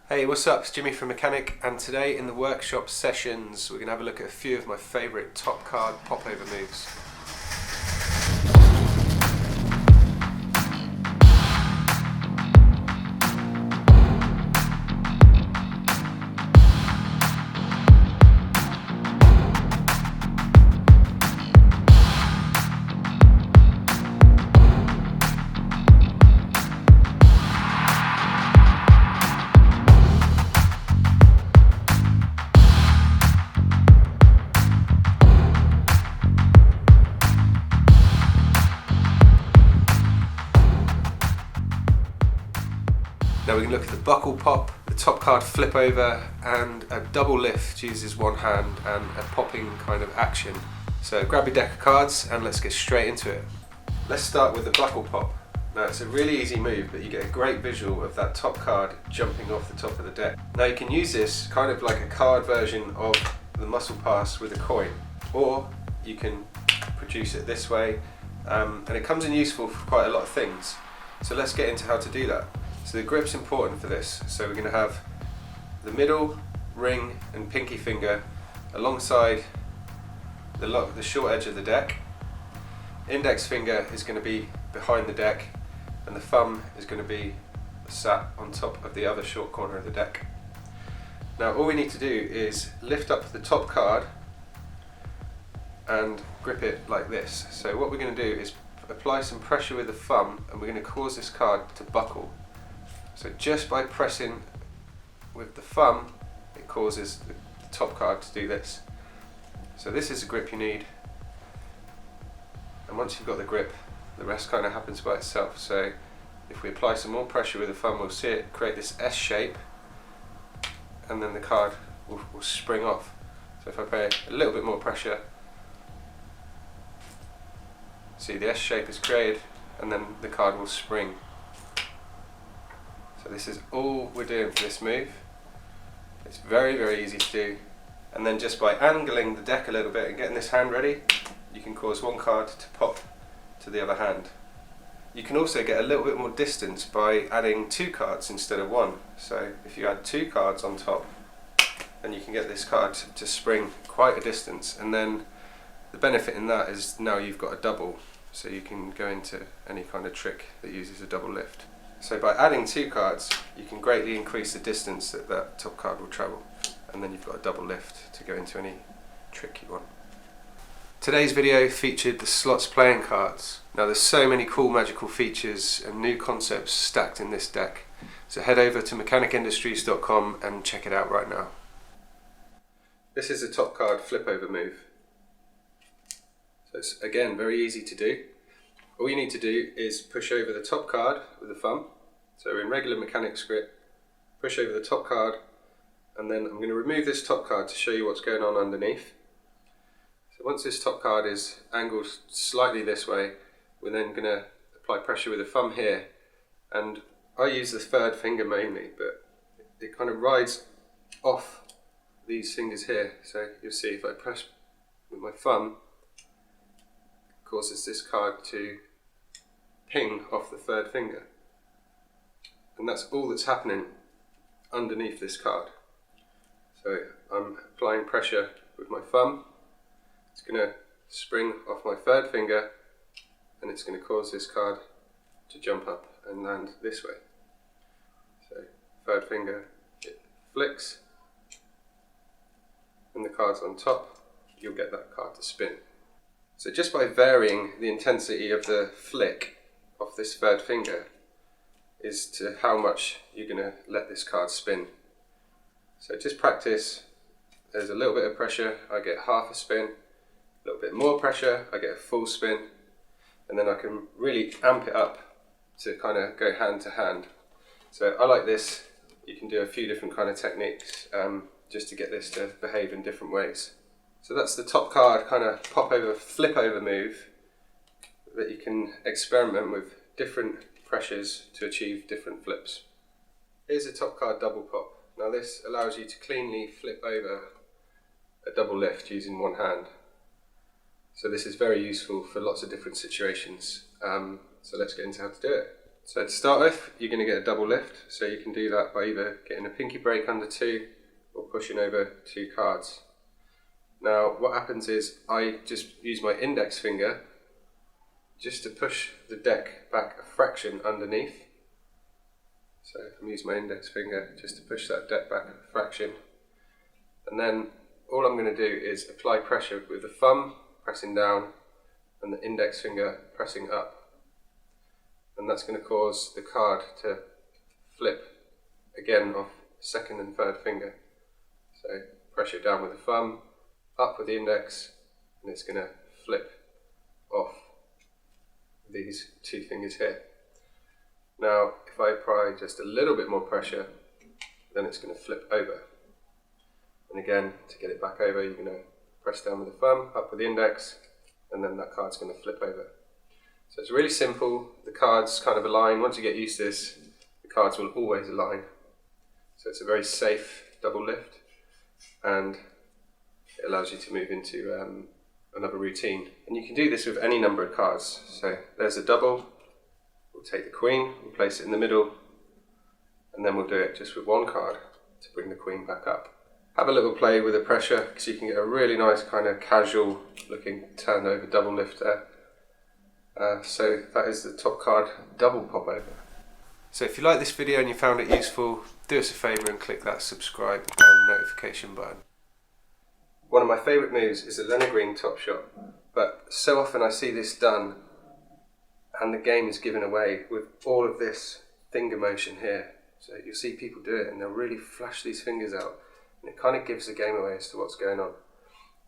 Hey, what's up? It's Jimmy from Mechanic, and today in the workshop sessions we're going to have a look at a few of my favourite top card popover moves. Now we can look at the buckle pop, the top card flip over, and a double lift uses one hand and a popping kind of action. So grab your deck of cards and let's get straight into it. Let's start with the buckle pop. Now it's a really easy move, but you get a great visual of that top card jumping off the top of the deck. Now you can use this kind of like a card version of the muscle pass with a coin, or you can produce it this way, and it comes in useful for quite a lot of things. So let's get into how to do that. So the grip's important for this, so we're going to have the middle, ring and pinky finger alongside the short edge of the deck. Index finger is going to be behind the deck and the thumb is going to be sat on top of the other short corner of the deck. Now all we need to do is lift up the top card and grip it like this. So what we're going to do is apply some pressure with the thumb and we're going to cause this card to buckle. So just by pressing with the thumb, it causes the top card to do this. So this is the grip you need. And once you've got the grip, the rest kind of happens by itself. So if we apply some more pressure with the thumb, we'll see it create this S shape, and then the card will spring off. So if I apply a little bit more pressure, see the S shape is created, and then the card will spring. So this is all we're doing for this move. It's very, very easy to do. And then just by angling the deck a little bit and getting this hand ready, you can cause one card to pop to the other hand. You can also get a little bit more distance by adding two cards instead of one. So if you add two cards on top, then you can get this card to spring quite a distance. And then the benefit in that is now you've got a double, so you can go into any kind of trick that uses a double lift. So by adding two cards, you can greatly increase the distance that that top card will travel, and then you've got a double lift to go into any trick you want. Today's video featured the slots playing cards. Now there's so many cool magical features and new concepts stacked in this deck, so head over to MechanicIndustries.com and check it out right now. This is a top card flip over move. So it's again very easy to do. All you need to do is push over the top card with the thumb. So we're in regular mechanics grip, push over the top card, and then I'm going to remove this top card to show you what's going on underneath. So once this top card is angled slightly this way, we're then going to apply pressure with the thumb here, and I use the third finger mainly, but it kind of rides off these fingers here. So you'll see if I press with my thumb, it causes this card to ping off the third finger, and that's all that's happening underneath this card. So I'm applying pressure with my thumb, it's going to spring off my third finger, and it's going to cause this card to jump up and land this way. So third finger, it flicks, and the card's on top, you'll get that card to spin. So just by varying the intensity of the flick of this third finger is to how much you're going to let this card spin. So just practice. There's a little bit of pressure, I get half a spin, a little bit more pressure, I get a full spin, and then I can really amp it up to kind of go hand to hand. So I like this. You can do a few different kind of techniques just to get this to behave in different ways. So that's the top card kind of pop over, flip over move that you can experiment with different pressures to achieve different flips. Here's a top card double pop. Now this allows you to cleanly flip over a double lift using one hand. So this is very useful for lots of different situations. So let's get into how to do it. So to start with, you're going to get a double lift, so you can do that by either getting a pinky break under 2 or pushing over 2 cards. Now what happens is I just use my index finger just to push the deck back a fraction underneath. So I'm using my index finger just to push that deck back a fraction, and then all I'm going to do is apply pressure with the thumb pressing down and the index finger pressing up, and that's going to cause the card to flip again off second and third finger. So pressure down with the thumb, up with the index, and it's going to flip off these 2 fingers here. Now if I apply just a little bit more pressure, then it's going to flip over. And again, to get it back over, you're going to press down with the thumb, up with the index, and then that card's going to flip over. So it's really simple. The cards kind of align. Once you get used to this, the cards will always align. So it's a very safe double lift, and it allows you to move into another routine. And you can do this with any number of cards. So there's a double. We'll take the queen, we'll place it in the middle, and then we'll do it just with 1 card to bring the queen back up. Have a little play with the pressure, because you can get a really nice kind of casual looking turned over double lift there. So that is the top card double pop over. So if you like this video and you found it useful, do us a favour and click that subscribe and notification button. One of my favourite moves is the Leonard Green Topshot, but so often I see this done and the game is given away with all of this finger motion here. So you'll see people do it and they'll really flash these fingers out, and it kind of gives the game away as to what's going on.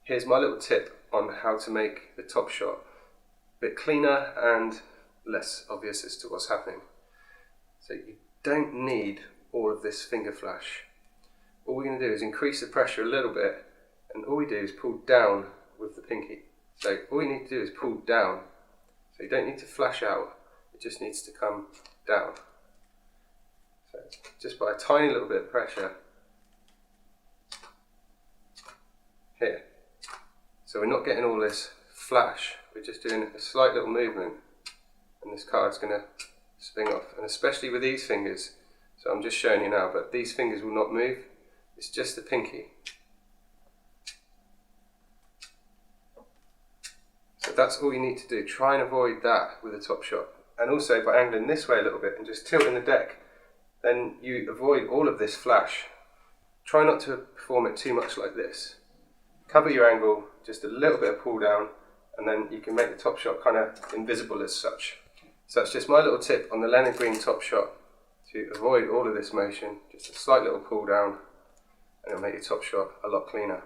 Here's my little tip on how to make the top shot a bit cleaner and less obvious as to what's happening. So you don't need all of this finger flash. All we're going to do is increase the pressure a little bit, and all we do is pull down with the pinky. So all we need to do is pull down. So you don't need to flash out, it just needs to come down. So just by a tiny little bit of pressure here. So we're not getting all this flash, we're just doing a slight little movement, and this card's going to spin off. And especially with these fingers, so I'm just showing you now, but these fingers will not move, it's just the pinky. So that's all you need to do. Try and avoid that with a top shot. And also by angling this way a little bit and just tilting the deck, then you avoid all of this flash. Try not to perform it too much like this. Cover your angle, just a little bit of pull down, and then you can make the top shot kind of invisible as such. So that's just my little tip on the Leonard Green top shot to avoid all of this motion. Just a slight little pull down, and it'll make your top shot a lot cleaner.